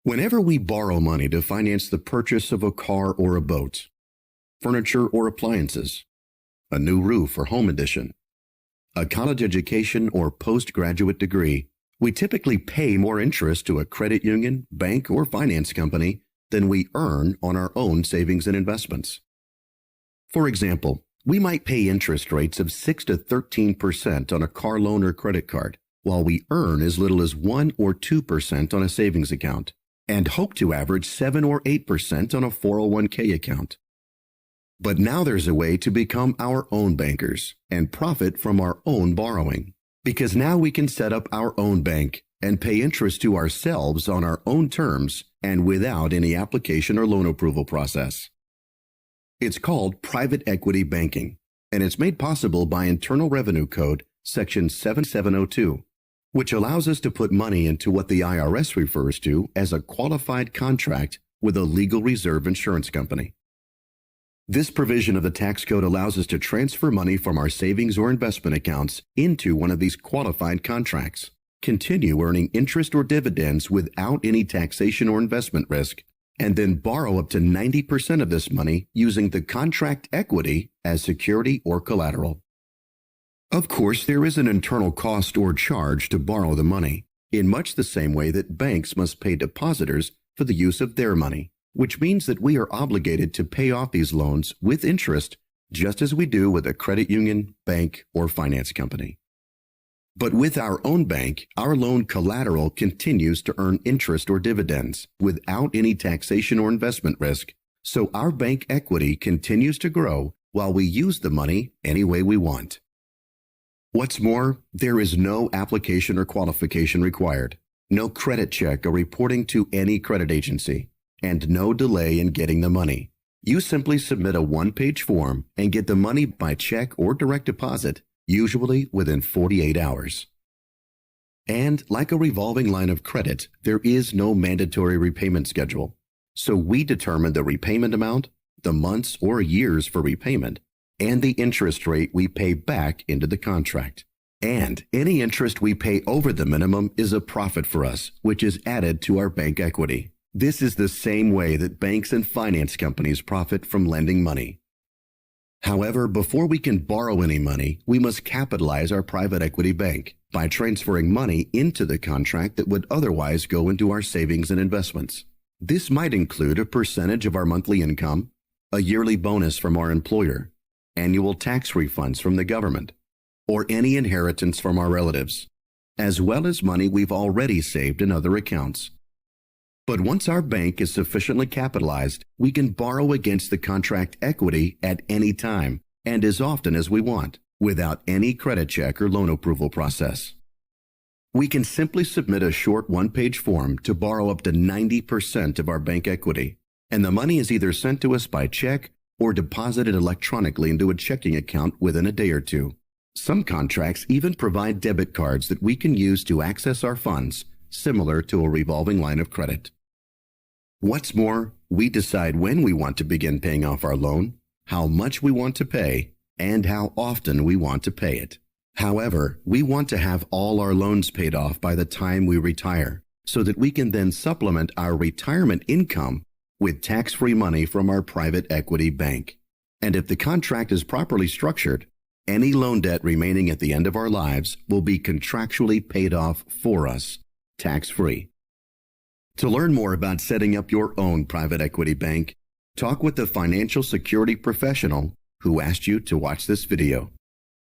Whenever we borrow money to finance the purchase of a car or a boat, furniture or appliances, a new roof or home addition, a college education or postgraduate degree, we typically pay more interest to a credit union, bank, or finance company than we earn on our own savings and investments. For example, we might pay interest rates of 6 to 13% on a car loan or credit card, while we earn as little as 1 or 2% on a savings account, and hope to average 7 or 8% on a 401k account. But now there's a way to become our own bankers and profit from our own borrowing, because now we can set up our own bank and pay interest to ourselves on our own terms and without any application or loan approval process. It's called private equity banking, and it's made possible by Internal Revenue Code Section 7702, which allows us to put money into what the IRS refers to as a qualified contract with a legal reserve insurance company. This provision of the tax code allows us to transfer money from our savings or investment accounts into one of these qualified contracts, continue earning interest or dividends without any taxation or investment risk, and then borrow up to 90% of this money using the contract equity as security or collateral. Of course, there is an internal cost or charge to borrow the money, in much the same way that banks must pay depositors for the use of their money, which means that we are obligated to pay off these loans with interest just as we do with a credit union, bank, or finance company. But with our own bank, our loan collateral continues to earn interest or dividends without any taxation or investment risk, so our bank equity continues to grow while we use the money any way we want. What's more, there is no application or qualification required, no credit check or reporting to any credit agency, and no delay in getting the money. You simply submit a one-page form and get the money by check or direct deposit, usually within 48 hours. And like a revolving line of credit, there is no mandatory repayment schedule. So we determine the repayment amount, the months or years for repayment, and the interest rate we pay back into the contract. And any interest we pay over the minimum is a profit for us, which is added to our bank equity. This is the same way that banks and finance companies profit from lending money. However, before we can borrow any money, we must capitalize our private equity bank by transferring money into the contract that would otherwise go into our savings and investments. This might include a percentage of our monthly income, a yearly bonus from our employer, annual tax refunds from the government, or any inheritance from our relatives, as well as money we've already saved in other accounts. But once our bank is sufficiently capitalized, we can borrow against the contract equity at any time and as often as we want, without any credit check or loan approval process. We can simply submit a short one-page form to borrow up to 90% of our bank equity, and the money is either sent to us by check or deposited electronically into a checking account within a day or two. Some contracts even provide debit cards that we can use to access our funds, similar to a revolving line of credit. What's more, we decide when we want to begin paying off our loan, how much we want to pay, and how often we want to pay it. However, we want to have all our loans paid off by the time we retire, so that we can then supplement our retirement income with tax-free money from our private equity bank. And if the contract is properly structured, any loan debt remaining at the end of our lives will be contractually paid off for us, tax-free. To learn more about setting up your own private equity bank, talk with the financial security professional who asked you to watch this video.